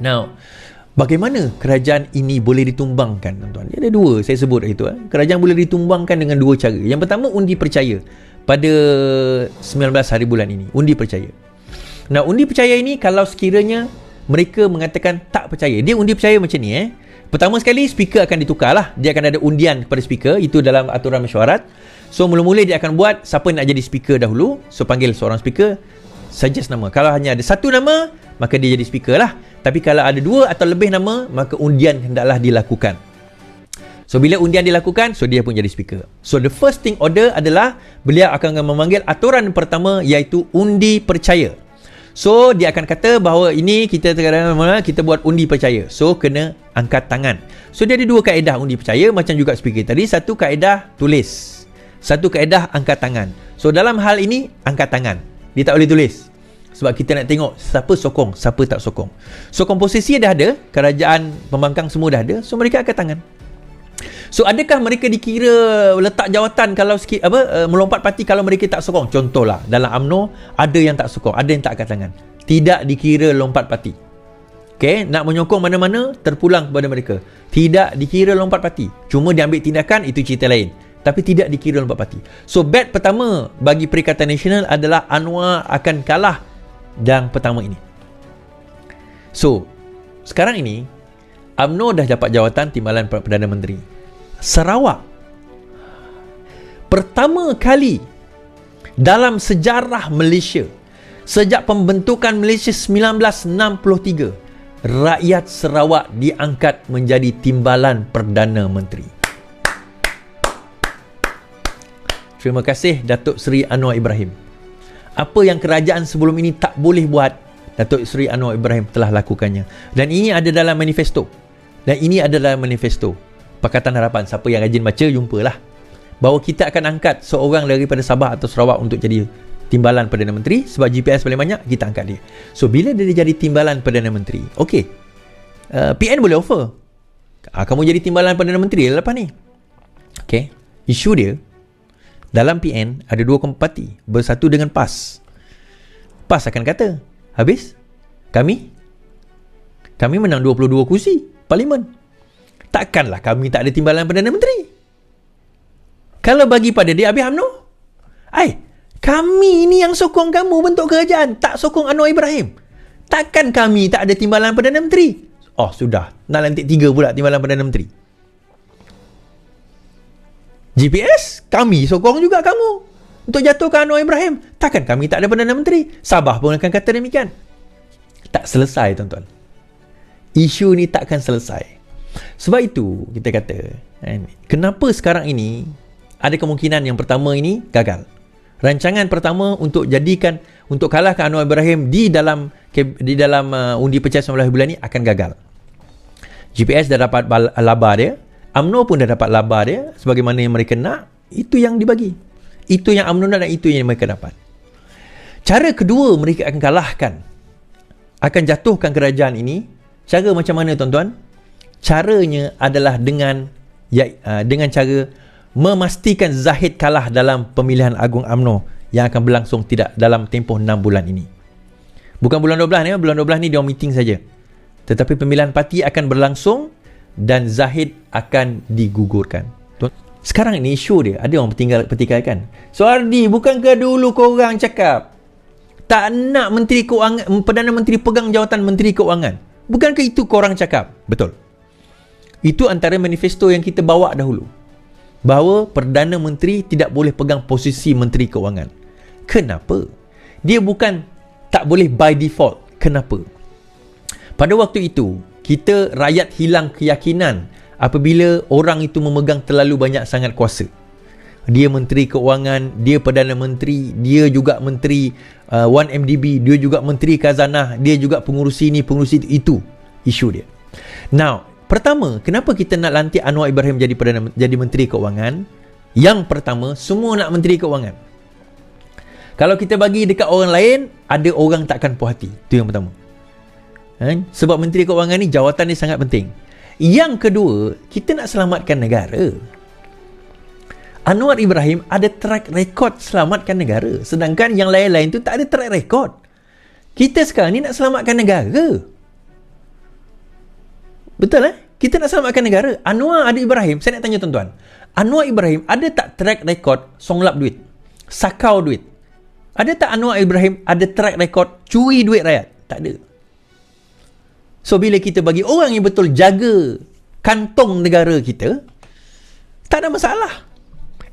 Now, bagaimana kerajaan ini boleh ditumbangkan, tuan-tuan? Dia ada dua, saya sebut itu. Kerajaan boleh ditumbangkan dengan dua cara. Yang pertama, undi percaya. Pada 19 hari bulan ini, undi percaya. Nah, undi percaya ini kalau sekiranya mereka mengatakan tak percaya, dia undi percaya macam ni. Pertama sekali, speaker akan ditukar lah. Dia akan ada undian kepada speaker. Itu dalam aturan mesyuarat. So, mula-mula dia akan buat siapa nak jadi speaker dahulu. So, panggil seorang speaker, suggest nama. Kalau hanya ada satu nama, maka dia jadi speaker lah. Tapi kalau ada dua atau lebih nama, maka undian hendaklah dilakukan. So, bila undian dilakukan, so dia pun jadi speaker. So, the first thing order adalah beliau akan memanggil aturan pertama, iaitu undi percaya. So, dia akan kata bahawa ini kita buat undi percaya. So, kena angkat tangan. So, dia ada dua kaedah undi percaya, macam juga speaker tadi. Satu kaedah tulis. Satu kaedah angkat tangan. So, dalam hal ini, angkat tangan. Dia tak boleh tulis. Sebab kita nak tengok siapa sokong, siapa tak sokong. So, komposisi dah ada, kerajaan pembangkang semua dah ada. So, mereka angkat tangan. So, adakah mereka dikira letak jawatan kalau sikit melompat parti kalau mereka tak sokong? Contohlah, dalam UMNO ada yang tak sokong, ada yang tak angkat tangan. Tidak dikira lompat parti. Okey, nak menyokong mana-mana terpulang kepada mereka. Tidak dikira lompat parti. Cuma diambil tindakan, itu cerita lain. Tapi tidak dikira lompat parti. So, bet pertama bagi Perikatan Nasional adalah Anwar akan kalah yang pertama ini. So, sekarang ini UMNO dah dapat jawatan timbalan Perdana Menteri. Sarawak pertama kali dalam sejarah Malaysia sejak pembentukan Malaysia 1963, rakyat Sarawak diangkat menjadi timbalan Perdana Menteri. Terima kasih Datuk Seri Anwar Ibrahim. Apa yang kerajaan sebelum ini tak boleh buat, Datuk Seri Anwar Ibrahim telah lakukannya. Dan ini ada dalam manifesto. Pakatan Harapan. Siapa yang rajin baca, jumpalah. Bahawa kita akan angkat seorang daripada Sabah atau Sarawak untuk jadi timbalan Perdana Menteri. Sebab GPS paling banyak, kita angkat dia. So, bila dia jadi timbalan Perdana Menteri, okey, PN boleh offer, kamu jadi timbalan Perdana Menteri lepas ni. Okey, isu dia, dalam PN ada dua parti bersatu dengan PAS. PAS akan kata, habis kami menang 22 kursi Parlimen. Takkanlah kami tak ada timbalan Perdana Menteri. Kalau bagi pada dia, habis UMNO, kami ni yang sokong kamu bentuk kerajaan, tak sokong Anwar Ibrahim. Takkan kami tak ada timbalan Perdana Menteri? Oh, sudah. Nak lantik 3 pula timbalan Perdana Menteri. GPS, kami sokong juga kamu untuk jatuhkan Anwar Ibrahim. Takkan kami tak ada Perdana Menteri? Sabah pun akan kata demikian. Tak selesai, tuan-tuan. Isu ni takkan selesai. Sebab itu kita kata, kenapa sekarang ini ada kemungkinan yang pertama ini gagal. Rancangan pertama untuk kalahkan Anwar Ibrahim di dalam undi percaya 19 bulan ni akan gagal. GPS dah dapat laba dia, UMNO pun dah dapat laba dia sebagaimana yang mereka nak. Itu yang dibagi. Itu yang UMNO nak dan itu yang mereka dapat. Cara kedua mereka akan kalahkan, akan jatuhkan kerajaan ini. Cara macam mana, tuan-tuan? Caranya adalah dengan cara memastikan Zahid kalah dalam pemilihan agung UMNO yang akan berlangsung tidak dalam tempoh 6 bulan ini. Bukan bulan 12 ni, bulan 12 ni dia meeting saja. Tetapi pemilihan parti akan berlangsung dan Zahid akan digugurkan. Sekarang ini isu dia, ada orang pertikaikan. So, Ardi, bukankah dulu korang cakap tak nak Menteri Keuangan, Perdana Menteri pegang jawatan Menteri Keuangan? Bukankah itu korang cakap? Betul. Itu antara manifesto yang kita bawa dahulu. Bahawa Perdana Menteri tidak boleh pegang posisi Menteri Keuangan. Kenapa? Dia bukan tak boleh by default. Kenapa? Pada waktu itu, rakyat hilang keyakinan apabila orang itu memegang terlalu banyak sangat kuasa. Dia Menteri Keuangan, dia Perdana Menteri, dia juga Menteri 1MDB, dia juga Menteri Khazanah, dia juga pengurusi ini, pengurusi itu. Isu dia. Now, pertama, kenapa kita nak lantik Anwar Ibrahim jadi Menteri Keuangan? Yang pertama, semua nak Menteri Keuangan. Kalau kita bagi dekat orang lain, ada orang takkan puas hati. Itu yang pertama. Sebab Menteri Keuangan ni jawatan dia sangat penting. Yang kedua, kita nak selamatkan negara. Anwar Ibrahim ada track record selamatkan negara. Sedangkan yang lain-lain tu tak ada track record. Kita sekarang ni nak selamatkan negara. Betul Kita nak selamatkan negara. Anwar ada Ibrahim, saya nak tanya tuan-tuan. Anwar Ibrahim ada tak track record songlap duit? Sakau duit? Ada tak Anwar Ibrahim ada track record curi duit rakyat? Tak ada. So bila kita bagi orang yang betul jaga kantong negara kita, tak ada masalah.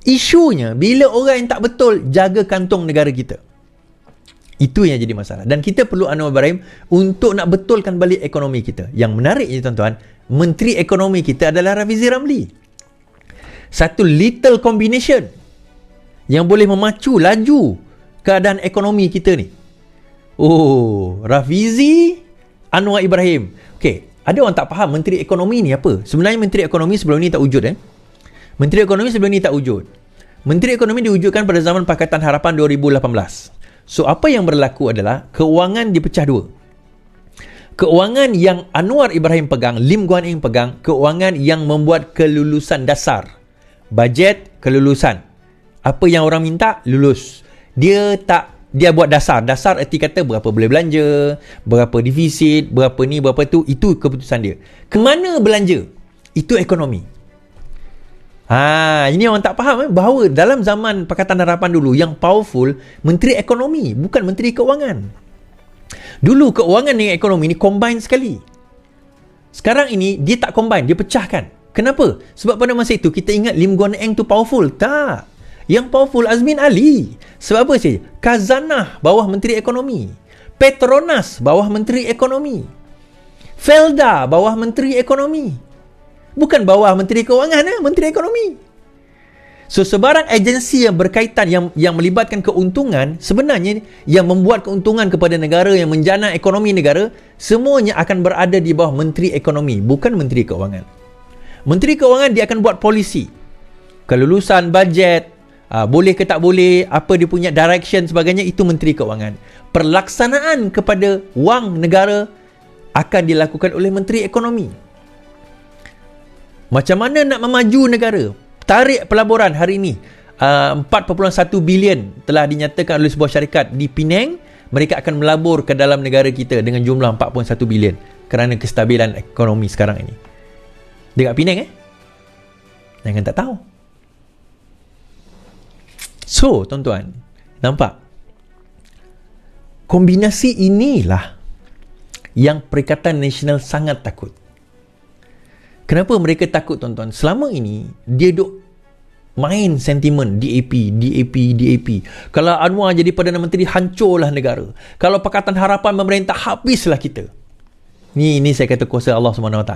Isunya bila orang yang tak betul jaga kantong negara kita. Itu yang jadi masalah. Dan kita perlu Anwar Ibrahim untuk nak betulkan balik ekonomi kita. Yang menariknya tuan-tuan, Menteri Ekonomi kita adalah Rafizi Ramli. Satu little combination yang boleh memacu laju keadaan ekonomi kita ni. Oh, Rafizi, Anwar Ibrahim. Okey, ada orang tak faham Menteri Ekonomi ni apa? Sebenarnya Menteri Ekonomi sebelum ni tak wujud Menteri Ekonomi sebelum ni tak wujud. Menteri Ekonomi diwujudkan pada zaman Pakatan Harapan 2018. So, apa yang berlaku adalah kewangan dipecah dua. Kewangan yang Anwar Ibrahim pegang, Lim Guan Eng pegang, kewangan yang membuat kelulusan dasar. Bajet, kelulusan. Apa yang orang minta, lulus. Dia buat dasar. Dasar erti kata berapa boleh belanja, berapa defisit, berapa ni, berapa tu. Itu keputusan dia. Kemana belanja? Itu ekonomi. Ini orang tak faham bahawa dalam zaman Pakatan Harapan dulu yang powerful Menteri Ekonomi, bukan Menteri Keuangan. Dulu keuangan dengan ekonomi ni combine sekali. Sekarang ini dia tak combine, dia pecahkan. Kenapa? Sebab pada masa itu kita ingat Lim Guan Eng tu powerful. Tak. Yang powerful Azmin Ali. Sebab apa sih? Khazanah bawah Menteri Ekonomi. Petronas bawah Menteri Ekonomi. Felda bawah Menteri Ekonomi. Bukan bawah Menteri Keuangan, Menteri Ekonomi. So, sebarang agensi yang berkaitan, yang melibatkan keuntungan, sebenarnya yang membuat keuntungan kepada negara, yang menjana ekonomi negara, semuanya akan berada di bawah Menteri Ekonomi, bukan Menteri Keuangan. Menteri Keuangan dia akan buat polisi. Kelulusan bajet, boleh ke tak boleh, apa dia punya direction sebagainya, itu Menteri Keuangan. Perlaksanaan kepada wang negara akan dilakukan oleh Menteri Ekonomi. Macam mana nak memaju negara? Tarik pelaburan hari ini 4.1 bilion telah dinyatakan oleh sebuah syarikat di Penang. Mereka akan melabur ke dalam negara kita dengan jumlah 4.1 bilion kerana kestabilan ekonomi sekarang ini. Dekat Penang Jangan tak tahu. So, tuan-tuan, nampak? Kombinasi inilah yang Perikatan Nasional sangat takut. Kenapa mereka takut, tuan-tuan? Selama ini, dia duk main sentimen DAP. Kalau Anwar jadi Perdana Menteri, hancurlah negara. Kalau Pakatan Harapan memerintah, habislah kita. Ni saya kata kuasa Allah SWT.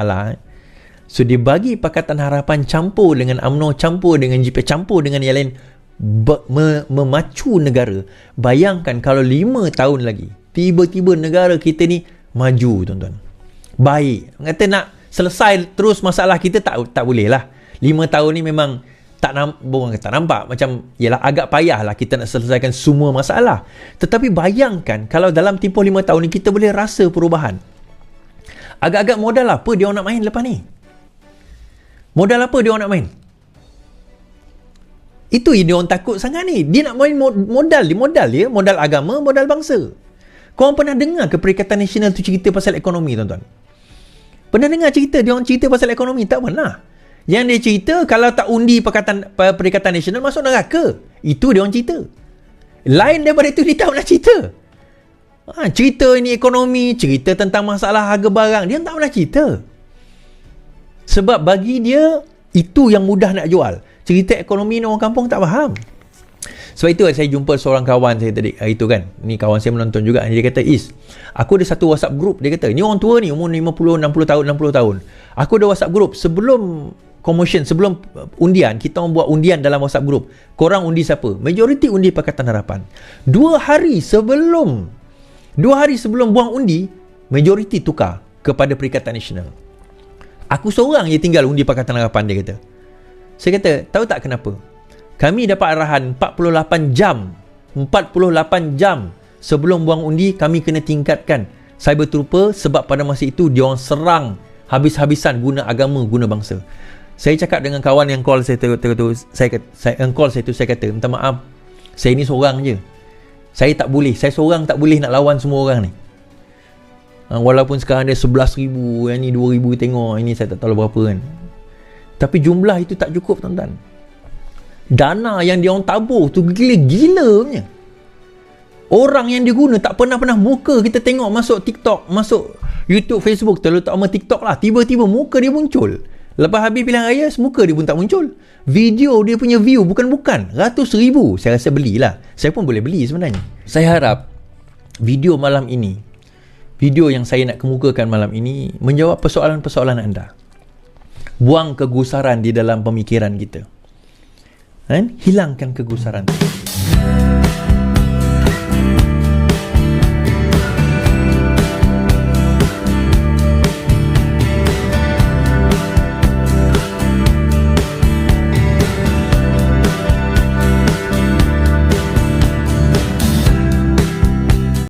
So, dia bagi Pakatan Harapan campur dengan UMNO, campur dengan JP, campur dengan yang lain, memacu negara. Bayangkan kalau 5 tahun lagi, tiba-tiba negara kita ni maju, tuan-tuan. Baik. Kata nak selesai terus masalah kita, tak boleh lah. 5 tahun ni memang tak nampak macam, yalah, agak payah lah kita nak selesaikan semua masalah. Tetapi bayangkan kalau dalam tempoh 5 tahun ni kita boleh rasa perubahan. Agak-agak modal apa dia orang nak main lepas ni? Modal apa dia orang nak main? Itu yang dia orang takut sangat ni. Dia nak main modal dia, modal agama, modal bangsa. Korang pernah dengar ke Perikatan Nasional tu cerita pasal ekonomi, tuan-tuan? Pernah dengar cerita? Dia orang cerita pasal ekonomi? Tak pernah. Yang dia cerita, kalau tak undi Perikatan Nasional, masuk neraka. Itu dia orang cerita. Lain daripada itu, dia tak pernah cerita. Cerita ini ekonomi, cerita tentang masalah harga barang, dia tak pernah cerita. Sebab bagi dia, itu yang mudah nak jual. Cerita ekonomi ni orang kampung tak faham. Sebab itu saya jumpa seorang kawan saya tadi hari tu kan. Ni kawan saya menonton juga. Dia kata, aku ada satu WhatsApp group. Dia kata, ni orang tua ni, umur 50, 60 tahun, 60 tahun. Aku ada WhatsApp group. Sebelum commotion, sebelum undian, kita orang buat undian dalam WhatsApp group. Korang undi siapa? Majoriti undi Pakatan Harapan. 2 hari sebelum buang undi, majoriti tukar kepada Perikatan Nasional. Aku seorang je tinggal undi Pakatan Harapan, dia kata. Saya kata, tahu tak kenapa? Kami dapat arahan 48 jam sebelum buang undi, kami kena tingkatkan cyber trooper sebab pada masa itu dia orang serang habis-habisan guna agama, guna bangsa. Saya cakap dengan kawan yang call saya saya kata, minta maaf, saya ni seorang je. Saya seorang tak boleh nak lawan semua orang ni. Walaupun sekarang dia 11,000, yang ni 2,000 tengok, ini saya tak tahu berapa kan. Tapi jumlah itu tak cukup tuan-tuan. Dana yang dia orang tabur tu gila-gila punya. Orang yang dia guna tak pernah muka kita tengok masuk TikTok, masuk YouTube, Facebook, terutama TikTok lah. Tiba-tiba muka dia muncul. Lepas habis pilihan raya, muka dia pun tak muncul. Video dia punya view bukan-bukan, ratus ribu. Saya rasa belilah. Saya pun boleh beli sebenarnya. Saya harap video malam ini, video yang saya nak kemukakan malam ini, menjawab persoalan-persoalan anda. Buang kegusaran di dalam pemikiran kita. Hilangkan kegusaran.